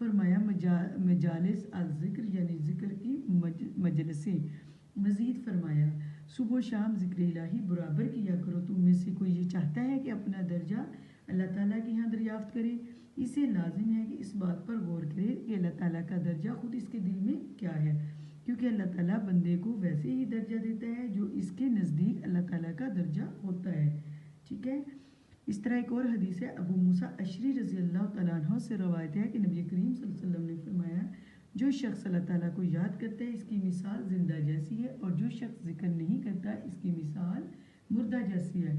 فرمایا مجالس الذکر یعنی ذکر کی مجلسیں. مزید فرمایا صبح و شام ذکر الہی برابر کیا کرو. تم میں سے کوئی یہ چاہتا ہے کہ اپنا درجہ اللہ تعالیٰ کے یہاں دریافت کرے؟ اسے لازم ہے کہ اس بات پر غور کرے کہ اللہ تعالیٰ کا درجہ خود اس کے دل میں کیا ہے، کیونکہ اللہ تعالیٰ بندے کو ویسے ہی درجہ دیتا ہے جو اس کے نزدیک اللہ تعالیٰ کا درجہ ہوتا ہے. ٹھیک ہے. اس طرح ایک اور حدیث ہے، ابو موسیٰ اشعری رضی اللہ تعالیٰ عنہ سے روایت ہے کہ نبی کریم صلی اللہ علیہ وسلم نے فرمایا جو شخص اللہ تعالیٰ کو یاد کرتا ہے اس کی مثال زندہ جیسی ہے، اور جو شخص ذکر نہیں کرتا اس کی مثال مردہ جیسی ہے.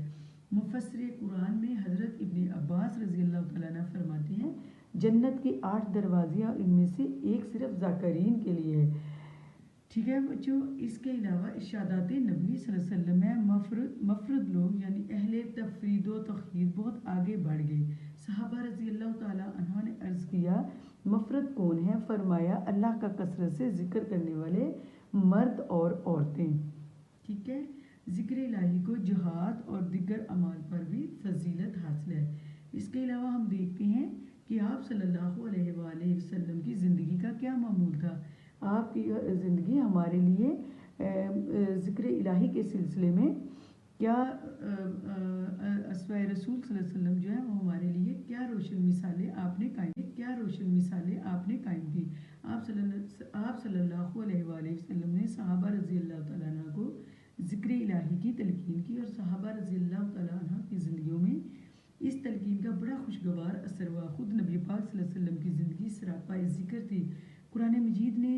مفسر قرآن میں حضرت ابن عباس رضی اللہ تعالیٰ عنہ فرماتے ہیں جنت کے 8 دروازے اور ان میں سے ایک صرف ذاکرین کے لیے ہے. ٹھیک ہے بچوں. اس کے علاوہ ارشادات نبوی صلی اللہ علیہ وسلم میں مفرد لوگ یعنی اہل تفرید و تخیر بہت آگے بڑھ گئے. صحابہ رضی اللہ تعالیٰ عنہ نے عرض کیا مفرد کون ہے؟ فرمایا اللہ کا کثرت سے ذکر کرنے والے مرد اور عورتیں. ٹھیک ہے. ذکر الہی کو جہاد اور دیگر اعمال پر بھی فضیلت حاصل ہے. اس کے علاوہ ہم دیکھتے ہیں کہ آپ صلی اللہ علیہ وآلہ وسلم کی زندگی کا کیا معمول تھا. آپ کی زندگی ہمارے لیے ذکر الہی کے سلسلے میں کیا اسوۂ رسول صلی اللہ علیہ وسلم جو ہے وہ ہمارے لیے کیا روشن مثالیں آپ نے قائم کی. آپ صلی اللہ علیہ وآلہ وسلم نے صحابہ رضی اللہ تعالیٰ عنہ کو ذکر الہی کی تلقین کی، اور صحابہ رضی اللہ تعالیٰ عنہ کی زندگیوں میں اس تلقین کا بڑا خوشگوار اثر ہوا. خود نبی پاک صلی اللہ علیہ وسلم کی زندگی سراپا ذکر تھی. قرآن مجید نے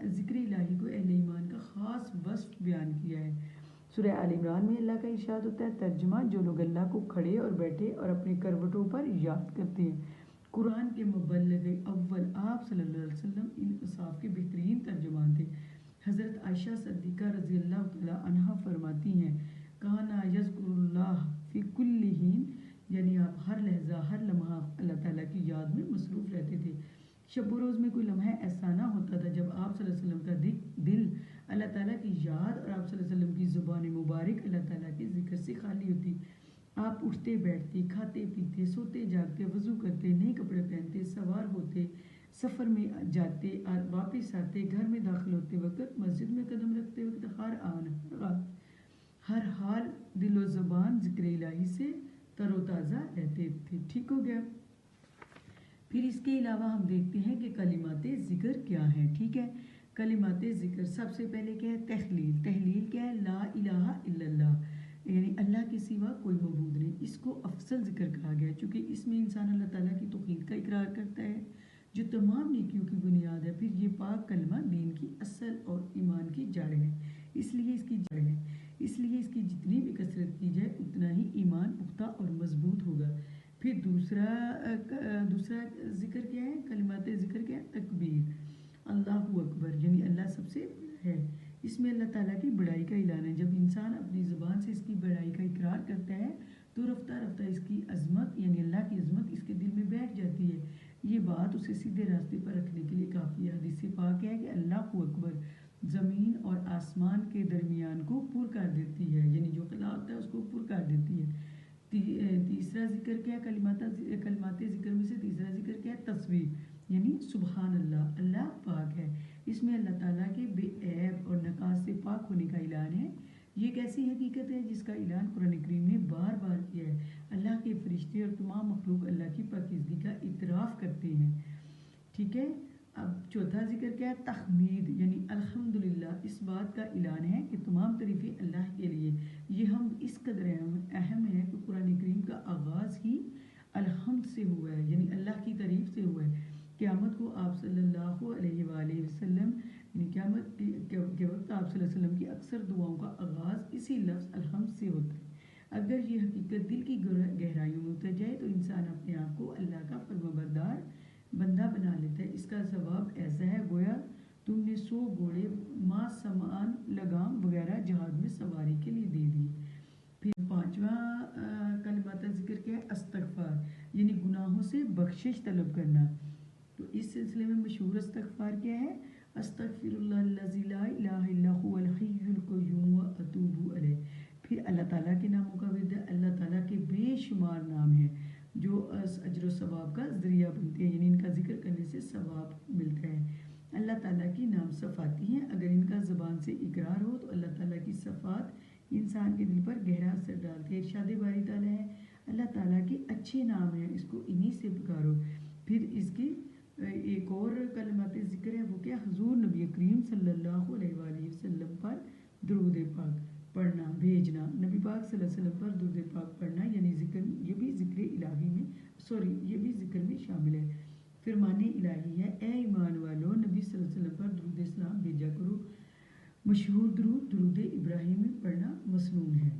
ذکر الہی کو اہل ایمان کا خاص وصف بیان کیا ہے. سورہ آل عمران میں اللہ کا ارشاد ہوتا ہے ترجمہ جو لوگ اللہ کو کھڑے اور بیٹھے اور اپنے کروٹوں پر یاد کرتے ہیں. قرآن کے مبلغ اول آپ صلی اللہ علیہ وسلم ان اصحاب کے بہترین ترجمان تھے. حضرت عائشہ صدیقہ رضی اللہ تعالیٰ عنہا فرماتی ہیں کانا یذکر اللہ فی کل حین، یعنی آپ ہر لحظہ ہر لمحہ اللہ تعالیٰ کی یاد میں مصروف رہتے تھے. شب و روز میں کوئی لمحہ ایسا نہ ہوتا تھا جب آپ صلی اللہ علیہ وسلم کا دل اللہ تعالیٰ کی یاد اور آپ صلی اللہ علیہ وسلم کی زبان مبارک اللہ تعالیٰ کے ذکر سے خالی ہوتی. آپ اٹھتے بیٹھتے، کھاتے پیتے، سوتے جاگتے، وضو کرتے، نئے کپڑے پہنتے، سوار ہوتے، سفر میں جاتے، واپس آتے، گھر میں داخل ہوتے وقت، مسجد میں قدم رکھتے وقت، ہر حال دل و زبان ذکر الہی سے تر و تازہ رہتے تھے. ٹھیک ہو گیا. پھر اس کے علاوہ ہم دیکھتے ہیں کہ کلمات ذکر کیا ہیں. ٹھیک ہے. کلمات ذکر سب سے پہلے کیا ہے؟ تحلیل. تحلیل کیا ہے؟ لا الہ الا اللہ، یعنی اللہ کے سوا کوئی معبود نہیں. اس کو افضل ذکر کہا گیا ہے چونکہ اس میں انسان اللہ تعالیٰ کی توحید کا اقرار کرتا ہے جو تمام نیکیوں کی بنیاد ہے. پھر یہ پاک کلمہ دین کی اصل اور ایمان کی جڑ ہے، اس لیے اس کی جتنی بھی کثرت کی جائے اتنا ہی ایمان پختہ اور مضبوط ہوگا. پھر دوسرا ذکر کیا ہے؟ کلمات ذکر کیا ہے؟ تکبیر. اللہ اکبر یعنی اللہ سب سے ہے. اس میں اللہ تعالیٰ کی بڑائی کا اعلان ہے. جب انسان اپنی زبان سے اس کی بڑائی کا اقرار کرتا ہے تو رفتہ رفتہ اس کی عظمت یعنی اللہ کی عظمت اس کے دل میں بیٹھ جاتی ہے. یہ بات اسے سیدھے راستے پر رکھنے کے لیے کافی ہے. حدیث پاک ہے کہ اللہ اکبر زمین اور آسمان کے درمیان کو پر کر دیتی ہے، یعنی جو خلا ہوتا ہے اس کو پر کر دیتی ہے. تیسرا ذکر کیا ہے؟ کلمات ذکر میں سے تیسرا ذکر کیا ہے؟ تصویر یعنی سبحان اللہ، اللہ پاک ہے. اس میں اللہ تعالیٰ کے بے عیب اور نقائص سے پاک ہونے کا اعلان ہے. یہ ایک ایسی حقیقت ہے جس کا اعلان قرآن کریم نے بار بار کیا ہے. اللہ کے فرشتے اور تمام مخلوق اللہ کی پاکیزگی کا اعتراف کرتے ہیں. ٹھیک ہے. اب چوتھا ذکر کیا ہے؟ تحمید یعنی الحمدللہ. اس بات کا اعلان ہے کہ تمام تعریفیں اللہ کے لیے. یہ ہم اس قدر اہم ہے کہ قرآن کریم کا آغاز ہی الحمد سے ہوا ہے، یعنی اللہ کی تعریف سے ہوا ہے. قیامت کو آپ صلی اللہ علیہ وآلہ وسلم یعنی قیامت کے وقت آپ صلی اللہ علیہ وسلم کی اکثر دعاؤں کا آغاز اسی لفظ الحمد سے ہوتا ہے. اگر یہ حقیقت دل کی گہرائیوں میں اتر جائے تو انسان اپنے آپ کو اللہ کا فرمانبردار بندہ بنا لیتا ہے. اس کا ثواب ایسا ہے گویا تم نے 100 گھوڑے، ماں، سامان، لگام وغیرہ جہاد میں سواری کے لیے دے دی. پھر پانچواں کلمات ذکر کیا ہے؟ استغفار یعنی گناہوں سے بخشش طلب کرنا. تو اس سلسلے میں مشہور استغفار کیا ہے؟ استغفر اللہ الذی لا الہ الا هو الحی القیوم واتوب الیہ. پھر اللہ تعالیٰ کے ناموں کا ورد ہے. اللہ تعالیٰ کے بے شمار نام ہیں. جو اجر و ثواب کا ذریعہ بنتے ہیں، یعنی ان کا ذکر کرنے سے ثواب ملتا ہے۔ اللہ تعالیٰ کی نام صفاتی ہیں، اگر ان کا زبان سے اقرار ہو تو اللہ تعالیٰ کی صفات انسان کے دل پر گہرا اثر ڈالتے ہیں۔ ارشاد باری تعالیٰ ہے اللہ تعالیٰ کے اچھے نام ہیں، اس کو انہی سے پکارو۔ پھر اس کی ایک اور کلمات ذکر ہے، وہ کیا؟ حضور نبی کریم صلی اللہ علیہ وآلہ وسلم پر درود پاک پڑھنا، بھیجنا، نبی پاک صلی اللہ علیہ وسلم پر درود پاک پڑھنا، یعنی ذکر، یہ بھی ذکر الہی میں یہ بھی ذکر میں شامل ہے۔ فرمان الہی ہے اے ایمان والو نبی صلی اللہ علیہ وسلم پر درود اسلام بھیجا کرو۔ مشہور درود درود ابراہیمی پڑھنا مسنون ہے۔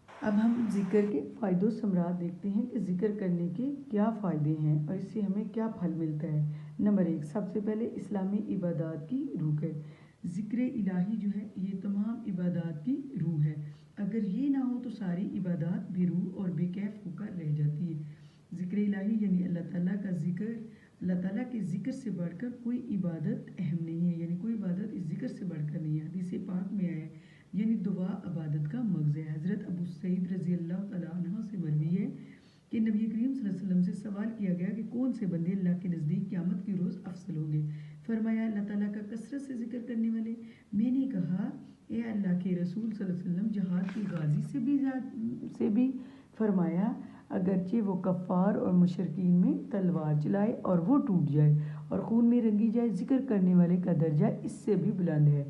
اب ہم ذکر کے فائدوں ثمرات دیکھتے ہیں کہ ذکر کرنے کے کیا فائدے ہیں اور اس سے ہمیں کیا پھل ملتا ہے۔ نمبر 1، سب سے پہلے اسلامی عبادات کی روح ہے۔ ذکر الہی جو ہے یہ تمام عبادات کی روح ہے، اگر یہ نہ ہو تو ساری عبادات بے روح اور بے کیف ہو کر رہ جاتی ہے۔ ذکر الہی یعنی اللہ تعالیٰ کا ذکر، اللہ تعالیٰ کے ذکر سے بڑھ کر کوئی عبادت اہم نہیں ہے، یعنی کوئی عبادت اس ذکر سے بڑھ کر نہیں ہے۔ حدیث پاک میں آیا ہے یعنی دعا عبادت کا مغز ہے۔ حضرت ابو سعید رضی اللہ تعالیٰ عنہ سے مروی ہے کہ نبی کریم صلی اللہ علیہ وسلم سے سوال کیا گیا کہ کون سے بندے اللہ کے نزدیک قیامت کے روز افضل ہوں گے؟ فرمایا اللہ تعالیٰ کا کثرت سے ذکر کرنے والے۔ میں نے کہا اے اللہ کے رسول صلی اللہ علیہ وسلم جہاد کے غازی سے بھی؟ فرمایا اگرچہ وہ کفار اور مشرکین میں تلوار چلائے اور وہ ٹوٹ جائے اور خون میں رنگی جائے، ذکر کرنے والے کا درجہ اس سے بھی بلند ہے۔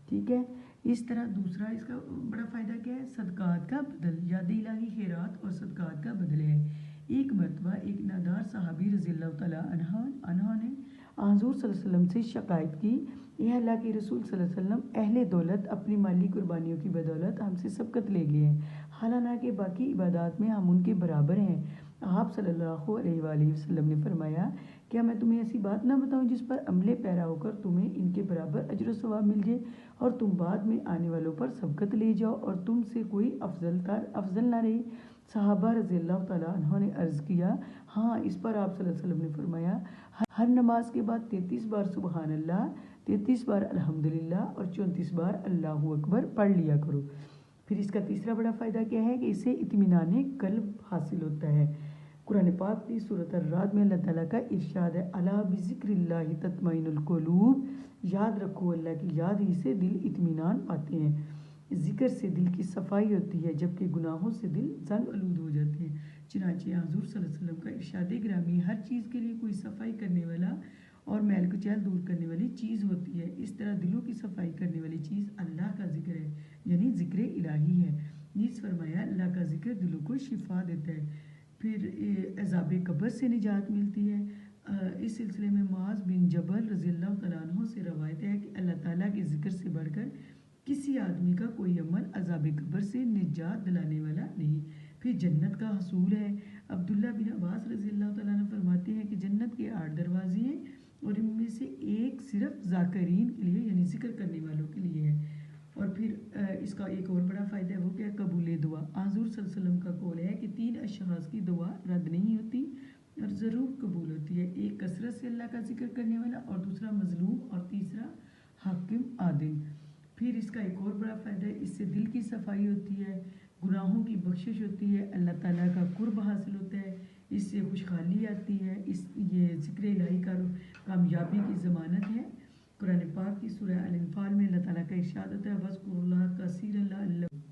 ٹھیک ہے، اس طرح دوسرا اس کا بڑا فائدہ کیا ہے؟ صدقات کا بدل، یاد الہی خیرات اور صدقات کا بدل ہے۔ ایک مرتبہ ایک نادار صحابی رضی اللہ تعالیٰ عنہ نے حضور صلی اللہ علیہ وسلم سے شکایت کی، اے اللہ کے رسول صلی اللہ علیہ وسلم، اہل دولت اپنی مالی قربانیوں کی بدولت ہم سے سبقت لے گئے ہیں، حالانکہ باقی عبادات میں ہم ان کے برابر ہیں۔ آپ صلی اللہ علیہ وآلہ وسلم نے فرمایا کیا میں تمہیں ایسی بات نہ بتاؤں جس پر عمل پیرا ہو کر تمہیں ان کے برابر اجر و ثواب مل جائے اور تم بعد میں آنے والوں پر سبقت لے جاؤ اور تم سے کوئی افضل نہ رہے؟ صحابہ رضی اللہ تعالیٰ عنہ نے عرض کیا ہاں۔ اس پر آپ صلی اللہ علیہ وسلم نے فرمایا ہر نماز کے بعد 33 بار سبحان اللہ، 33 بار الحمدللہ اور 34 بار اللہ اکبر پڑھ لیا کرو۔ پھر اس کا تیسرا بڑا فائدہ کیا ہے کہ اسے اطمینان قلب حاصل ہوتا ہے۔ قرآن پاک کی سورۃ الرعد میں اللہ تعالیٰ کا ارشاد ہے الا بذکر اللہ تطمئن القلوب، یاد رکھو اللہ کی یاد ہی سے دل اطمینان پاتے ہیں۔ ذکر سے دل کی صفائی ہوتی ہے جبکہ گناہوں سے دل زنگ آلود ہو جاتے ہیں۔ چنانچہ حضور صلی اللہ علیہ وسلم کا ارشاد گرامی ہر چیز کے لیے کوئی صفائی کرنے والا اور میل کچیل دور کرنے والی چیز ہوتی ہے، اس طرح دلوں کی صفائی کرنے والی چیز اللہ کا ذکر ہے، یعنی ذکر الہی ہے۔ نیز فرمایا اللہ کا ذکر دلوں کو شفا دیتا ہے، پھر عذاب قبر سے نجات ملتی ہے۔ اس سلسلے میں معاذ بن جبل رضی اللہ تعالیٰ عنہ سے روایت ہے کہ اللہ تعالیٰ کے ذکر سے بڑھ کر کسی آدمی کا کوئی عمل عذاب قبر سے نجات دلانے والا نہیں۔ پھر جنت کا حصول ہے۔ عبداللہ بن عباس رضی اللہ تعالیٰ عنہ فرماتے ہیں کہ جنت کے 8 دروازے ہیں اور ان میں سے ایک صرف ذاکرین کے لیے یعنی ذکر کرنے والوں کے لیے ہے۔ اور پھر اس کا ایک اور بڑا فائدہ ہے وہ کیا؟ قبول دعا۔ حضور صلی اللہ علیہ وسلم کا قول ہے کہ 3 اشخاص کی دعا رد نہیں ہوتی اور ضرور قبول ہوتی ہے، ایک کثرت سے اللہ کا ذکر کرنے والا اور دوسرا مظلوم اور تیسرا حاکم عادل۔ پھر اس کا ایک اور بڑا فائدہ ہے اس سے دل کی صفائی ہوتی ہے، گناہوں کی بخشش ہوتی ہے، اللہ تعالیٰ کا قرب حاصل ہوتا ہے، اس سے خوشحالی آتی ہے، یہ ذکر الہی کا کامیابی کی ضمانت ہے۔ قرآن پاک کی سورہ الانفال میں اللہ تعالیٰ کا ارشاد ہوتا ہے وَاذْكُرُوا اللَّهَ كَثِيرًا لَعَلَّكُمْ۔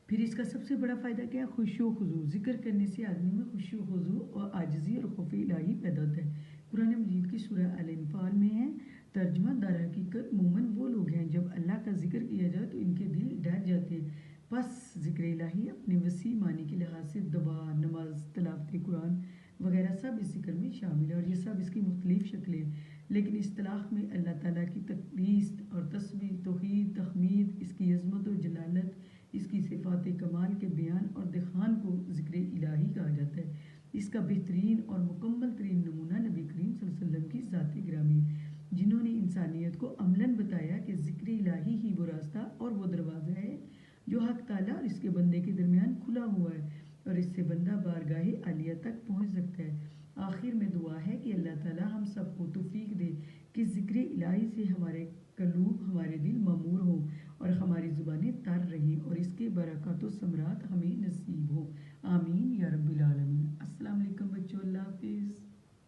پھر اس کا سب سے بڑا فائدہ کیا ہے؟ خشوع و خضوع۔ ذکر کرنے سے آدمی میں خشوع و خضوع اور عاجزی اور خوف الہی پیدا ہوتا ہے۔ قرآن مجید کی سورہ الانفال میں ہے ترجمہ در حقیقت مومن وہ لوگ ہیں جب اللہ کا ذکر کیا جائے تو ان کے دل ڈر جاتے ہیں۔ بس ذکر الہی اپنے وسیع معنی کے لحاظ سے دعا، نماز، تلاوت قرآن وغیرہ سب اس ذکر میں شامل ہے اور یہ سب اس کی مختلف شکلیں، لیکن اصطلاح میں اللہ تعالیٰ کی تقدیس اور تسبیح، توحید، تحمید، اس کی عظمت و جلالت، اس کی صفات کمال کے بیان اور دخان کو ذکر الہی کہا جاتا ہے۔ اس کا بہترین اور مکمل ترین نمونہ نبی کریم صلی اللہ علیہ وسلم کی ذات گرامی، جنہوں نے انسانیت کو عملاً بتایا کہ ذکر الہی ہی وہ راستہ اور وہ دروازہ ہے جو حق تعالیٰ اور اس کے بندے کے درمیان کھلا ہوا ہے اور اس سے بندہ بارگاہ عالیہ تک پہنچ سکتا ہے۔ آخر میں دعا ہے کہ اللہ تعالی ہم سب کو توفیق دے کہ ذکر الہی سے ہمارے قلوب، ہمارے دل معمور ہو اور ہماری زبانیں تر رہیں اور اس کے برکات و ثمرات ہمیں نصیب ہو، آمین یا رب العالمین۔ السلام علیکم بچوں، اللہ حافظ۔